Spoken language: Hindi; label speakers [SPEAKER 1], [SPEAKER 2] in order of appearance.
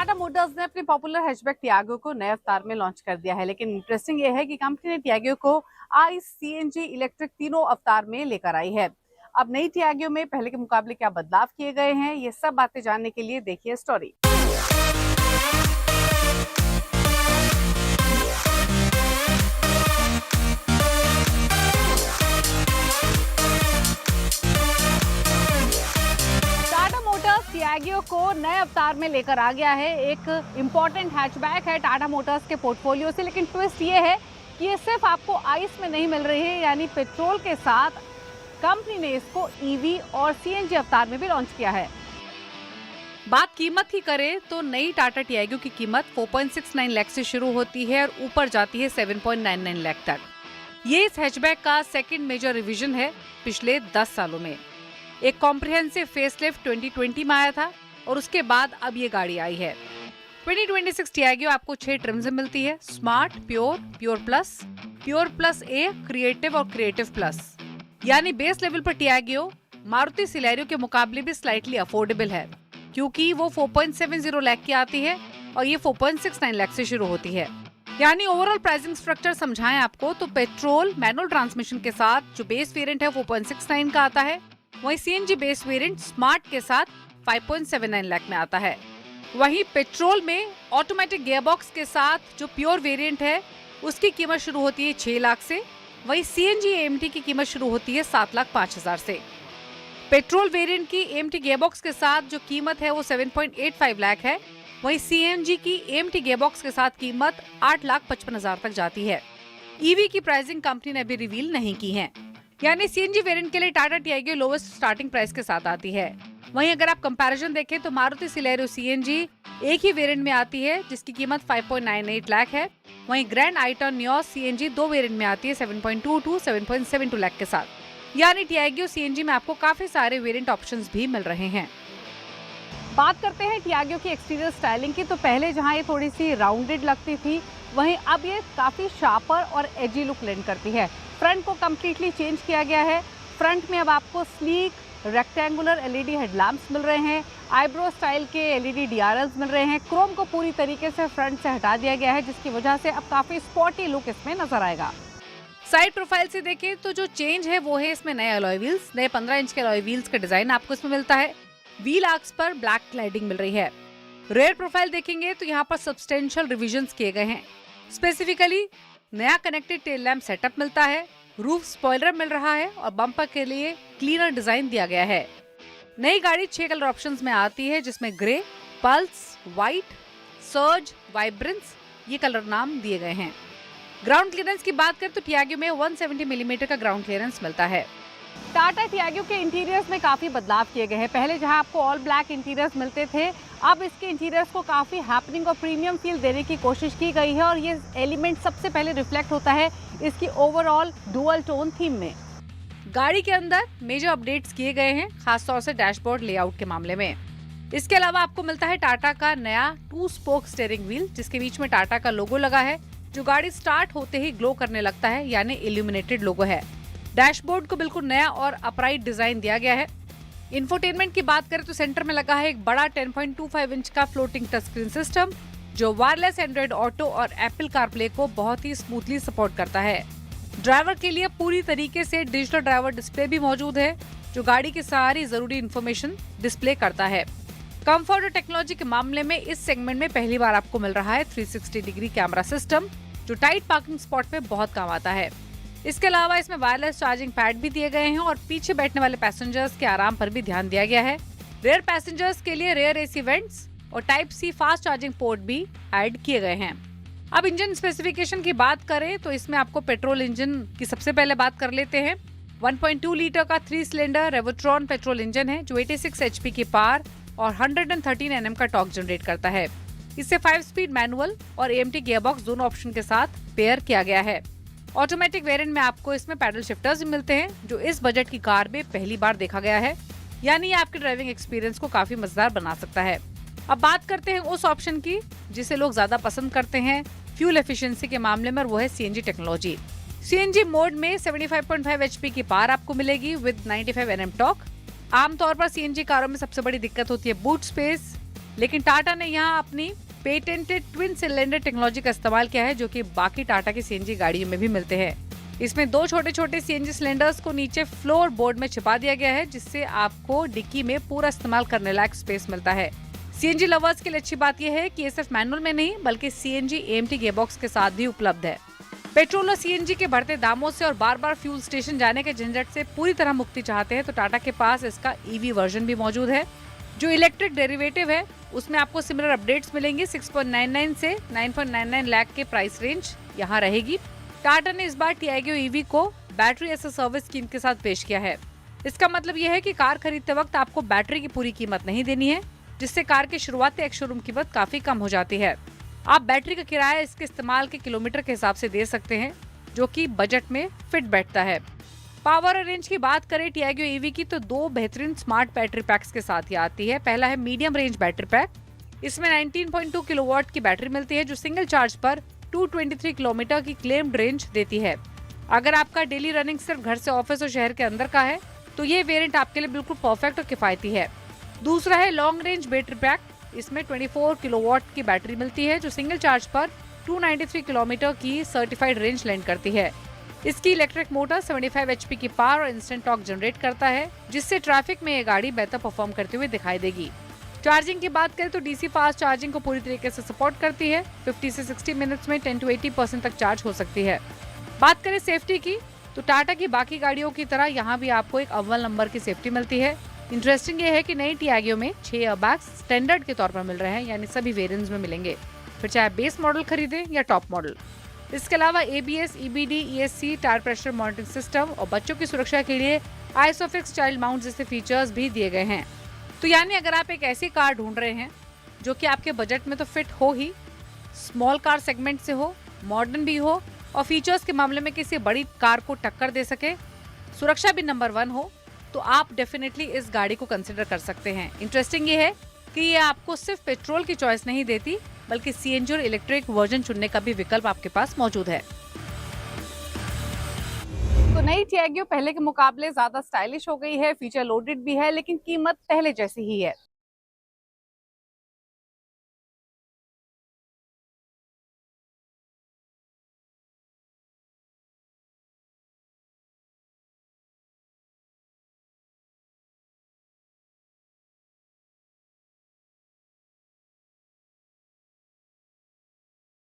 [SPEAKER 1] टाटा मोटर्स ने अपने पॉपुलर हैचबैक टियागो को नए अवतार में लॉन्च कर दिया है, लेकिन इंटरेस्टिंग ये है कि कंपनी ने टियागो को आई, सीएनजी, इलेक्ट्रिक तीनों अवतार में लेकर आई है। अब नई टियागो में पहले के मुकाबले क्या बदलाव किए गए हैं, ये सब बातें जानने के लिए देखिए स्टोरी। टियागो को नए अवतार में लेकर आ गया है। एक इम्पॉर्टेंट हैचबैक है टाटा मोटर्स के पोर्टफोलियो से, लेकिन ट्विस्ट ये है कि ये सिर्फ आपको आइस में नहीं मिल रही है, यानी पेट्रोल के साथ कंपनी ने इसको ईवी और सीएनजी अवतार में भी लॉन्च किया है। बात कीमत की करें तो नई टाटा टियागो की कीमत 4.69 लाख से शुरू होती है और ऊपर जाती है 7.99 लाख तक। ये इस हैचबैक का सेकंड मेजर रिवीजन है पिछले 10 सालों में। एक कॉम्प्रिहेंसिव फेसलिफ्ट 2020 में आया था और उसके बाद अब ये गाड़ी आई है। 2026 टियागो आपको 6 ट्रिम्स में मिलती है: स्मार्ट, प्योर, प्योर प्लस ए, क्रिएटिव और क्रिएटिव प्लस। यानी बेस लेवल पर टियागो मारुति सिलेरियो के मुकाबले भी स्लाइटली अफोर्डेबल है, क्योंकि वो 4.70 लाख की आती है और ये 4.69 लाख से शुरू होती है। यानी ओवरऑल प्राइसिंग स्ट्रक्चर समझाएं आपको तो पेट्रोल मैनुअल ट्रांसमिशन के साथ जो बेस वेरिएंट है 4.69 का आता है, वहीं सीएनजी बेस वेरिएंट स्मार्ट के साथ 5.79 लाख में आता है। वहीं पेट्रोल में ऑटोमेटिक गियरबॉक्स के साथ जो प्योर वेरिएंट है उसकी कीमत शुरू होती है 6 लाख से, वहीं सीएनजी एएमटी की कीमत शुरू होती है 7,05,000 से। पेट्रोल वेरिएंट की एएमटी गियरबॉक्स के साथ जो कीमत है वो 7.85 लाख है, वहीं सीएनजी की एएमटी गियरबॉक्स के साथ कीमत 8,55,000 तक जाती है। ईवी की प्राइसिंग कंपनी ने अभी रिवील नहीं की है, यानी सीएनजी वेरिएंट के लिए Tata Tiago lowest starting price के साथ आती है। वहीं अगर आप कंपैरिजन देखें तो मारुति सिलेरियो सीएनजी एक ही वेरिएंट में आती है जिसकी कीमत 5.98 लाख है। वहीं ग्रैंड आइटन नियोस सीएनजी 2 वेरिएंट में आती है 7.22, 7.72 लाख के साथ। यानी टियागो सीएनजी में आपको काफी सारे वेरिएंट ऑप्शंस भी मिल रहे हैं। बात करते हैं टियागो की एक्सटीरियर स्टाइलिंग की, तो पहले जहां ये थोड़ी सी राउंडेड लगती थी, वहीं अब ये काफी शार्पर और एजी लुक लेंड करती है। फ्रंट को कम्प्लीटली चेंज किया गया है। फ्रंट में अब आपको स्लीक रेक्टेंगुलर एलईडी हेडलैम्प्स मिल रहे हैं, आईब्रो स्टाइल के एलईडी डीआरएल्स मिल रहे हैं। क्रोम को पूरी तरीके से फ्रंट से हटा दिया गया है, जिसकी वजह से अब काफी स्पॉटी लुक इसमें नजर आएगा। साइड प्रोफाइल से देखें तो जो चेंज है वो है इसमें नए अलॉय व्हील्स, नए 15 इंच के अलॉय व्हील्स का डिजाइन आपको इसमें मिलता है। व्हील आर्क्स पर ब्लैक क्लैडिंग मिल रही है। रेयर प्रोफाइल देखेंगे तो यहाँ पर सब्सटेंशियल रिविजन्स किए गए हैं। स्पेसिफिकली नया कनेक्टेड टेल लैम्प सेटअप मिलता है, रूफ स्पॉइलर मिल रहा है और बम्पर के लिए क्लीनर डिजाइन दिया गया है। नई गाड़ी 6 कलर ऑप्शंस में आती है, जिसमें grey, pulse, white, surge, vibrance ये कलर नाम दिए गए हैं। ग्राउंड क्लियरेंस की बात करें तो टियागो में 170 मिलीमीटर का ग्राउंड क्लियरेंस मिलता है। टाटा टियागो के इंटीरियर्स में काफी बदलाव किए गए हैं। पहले जहां आपको ऑल ब्लैक इंटीरियर्स मिलते थे, अब इसके इंटीरियर्स को काफी हैपनिंग और प्रीमियम फील देने की कोशिश की गई है और ये एलिमेंट सबसे पहले रिफ्लेक्ट होता है इसकी ओवरऑल डुअल टोन थीम में। गाड़ी के अंदर मेजर अपडेट्स किए गए हैं, खासतौर से डैशबोर्ड लेआउट के मामले में। इसके अलावा आपको मिलता है टाटा का नया 2 स्पोक स्टीयरिंग व्हील, जिसके बीच में टाटा का लोगो लगा है, जो गाड़ी स्टार्ट होते ही ग्लो करने लगता है, यानी इल्यूमिनेटेड लोगो है। डैशबोर्ड को बिल्कुल नया और अपराइट डिजाइन दिया गया है। इंफोटेनमेंट की बात करें तो सेंटर में लगा है एक बड़ा 10.25 इंच का फ्लोटिंग टच स्क्रीन सिस्टम, जो वायरलेस एंड्रॉइड ऑटो और एप्पल कारप्ले को बहुत ही स्मूथली सपोर्ट करता है। ड्राइवर के लिए पूरी तरीके से डिजिटल ड्राइवर डिस्प्ले भी मौजूद है, जो गाड़ी की सारी जरूरी इंफॉर्मेशन डिस्प्ले करता है। कंफर्ट और टेक्नोलॉजी के मामले में इस सेगमेंट में पहली बार आपको मिल रहा है 360 डिग्री कैमरा सिस्टम, जो टाइट पार्किंग स्पॉट पे बहुत काम आता है। इसके अलावा इसमें वायरलेस चार्जिंग पैड भी दिए गए हैं और पीछे बैठने वाले पैसेंजर्स के आराम पर भी ध्यान दिया गया है। रेयर पैसेंजर्स के लिए रेयर एसी वेंट्स और type C fast charging port भी ऐड किए गए हैं। अब इंजन स्पेसिफिकेशन की बात करें तो इसमें आपको पेट्रोल इंजन की सबसे पहले बात कर लेते हैं। 1.2 लीटर का 3 सिलेंडर रेवोट्रॉन पेट्रोल इंजन है, जो 86 HP की पावर और 113 Nm का टॉर्क जनरेट करता है। इससे 5 स्पीड मैनुअल और एएमटी गियरबॉक्स दोनों ऑप्शन के साथ पेयर किया गया है। ऑटोमेटिक वेरिएंट में आपको इसमें पैडल शिफ्टर्स भी मिलते हैं, जो इस बजट की कार में पहली बार देखा गया है, यानी ये आपके ड्राइविंग एक्सपीरियंस को काफी मजेदार बना सकता है। अब बात करते हैं उस ऑप्शन की जिसे लोग ज्यादा पसंद करते हैं फ्यूल एफिशिएंसी के मामले में, और वो है सीएनजी टेक्नोलॉजी। सीएनजी मोड में 75.5 HP की पावर आपको मिलेगी विद 95 Nm टॉर्क। आमतौर पर सीएनजी कारों में सबसे बड़ी दिक्कत होती है बूट स्पेस। लेकिन टाटा ने यहाँ अपनी पेटेंटेड ट्विन सिलेंडर टेक्नोलॉजी का इस्तेमाल किया है, जो कि बाकी टाटा की सीएनजी गाड़ियों में भी मिलते हैं। इसमें दो छोटे छोटे सीएनजी सिलेंडर्स को नीचे फ्लोर बोर्ड में छिपा दिया गया है, जिससे आपको डिक्की में पूरा इस्तेमाल करने लायक स्पेस मिलता है। सीएनजी लवर्स के लिए अच्छी बात यह है कि ये सिर्फ मैनुअल में नहीं बल्कि सीएनजी एएमटी गियरबॉक्स के साथ भी उपलब्ध है। पेट्रोल और सीएनजी के बढ़ते दामों से और बार बार फ्यूल स्टेशन जाने के झंझट से पूरी तरह मुक्ति चाहते हैं तो टाटा के पास इसका ईवी वर्जन भी मौजूद है। जो इलेक्ट्रिक डेरिवेटिव है उसमें आपको सिमिलर अपडेट्स मिलेंगे। 6.99 से 9.99 लाख के प्राइस रेंज यहाँ रहेगी। टाटा ने इस बार टियागो ईवी को battery as a service scheme के साथ पेश किया है। इसका मतलब यह है कि कार खरीदते वक्त आपको बैटरी की पूरी कीमत नहीं देनी है, जिससे कार की शुरुआती एक्स शोरूम कीमत काफी कम हो जाती है। आप बैटरी का किराया इसके इस्तेमाल के किलोमीटर के हिसाब से दे सकते हैं, जो कि बजट में फिट बैठता है। पावर और रेंज की बात करें टियागो ईवी की तो दो बेहतरीन स्मार्ट बैटरी पैक्स के साथ ये आती है। पहला है मीडियम रेंज बैटरी पैक। इसमें 19.2 किलोवाट की बैटरी मिलती है, जो सिंगल चार्ज पर 223 किलोमीटर की क्लेम्ड रेंज देती है। अगर आपका डेली रनिंग सिर्फ घर से ऑफिस और शहर के अंदर का है तो ये वेरिएंट आपके लिए बिल्कुल परफेक्ट और किफायती है। दूसरा है लॉन्ग रेंज बैटरी पैक। इसमें 24 किलोवाट की बैटरी मिलती है, जो सिंगल चार्ज पर 293 किलोमीटर की सर्टिफाइड रेंज लैंड करती है। इसकी इलेक्ट्रिक मोटर 75 एचपी की पावर और इंस्टेंट टॉर्क जनरेट करता है, जिससे ट्रैफिक में ये गाड़ी बेहतर परफॉर्म करते हुए दिखाई देगी। चार्जिंग की बात करें तो डीसी फास्ट चार्जिंग को पूरी तरीके से सपोर्ट करती है। 50 से 60 मिनट्स में 10 to 80% तक चार्ज हो सकती है। बात करें सेफ्टी की तो टाटा की बाकी गाड़ियों की तरह यहाँ भी आपको एक अव्वल नंबर की सेफ्टी मिलती है। इंटरेस्टिंग ये है कि नई टियागो में 6 एयरबैग्स स्टैंडर्ड के तौर पर मिल रहे हैं, यानी सभी वेरिएंट्स में मिलेंगे, फिर चाहे बेस मॉडल खरीदें या टॉप मॉडल। इसके अलावा ABS, EBD, ESC, tyre pressure monitoring system और बच्चों की सुरक्षा के लिए आइसोफिक्स चाइल्ड माउंट जैसे फीचर्स भी दिए गए हैं। तो यानी अगर आप एक ऐसी कार ढूंढ रहे हैं जो कि आपके बजट में तो फिट हो ही, स्मॉल कार सेगमेंट से हो, मॉडर्न भी हो और फीचर्स के मामले में किसी बड़ी कार को टक्कर दे सके, सुरक्षा भी नंबर 1 हो, तो आप डेफिनेटली इस गाड़ी को कंसिडर कर सकते हैं। इंटरेस्टिंग ये है कि ये आपको सिर्फ पेट्रोल की चॉइस नहीं देती बल्कि सीएनजी और इलेक्ट्रिक वर्जन चुनने का भी विकल्प आपके पास मौजूद है। तो नई टियागो पहले के मुकाबले ज्यादा स्टाइलिश हो गई है, फीचर लोडेड भी है, लेकिन कीमत पहले जैसी ही है।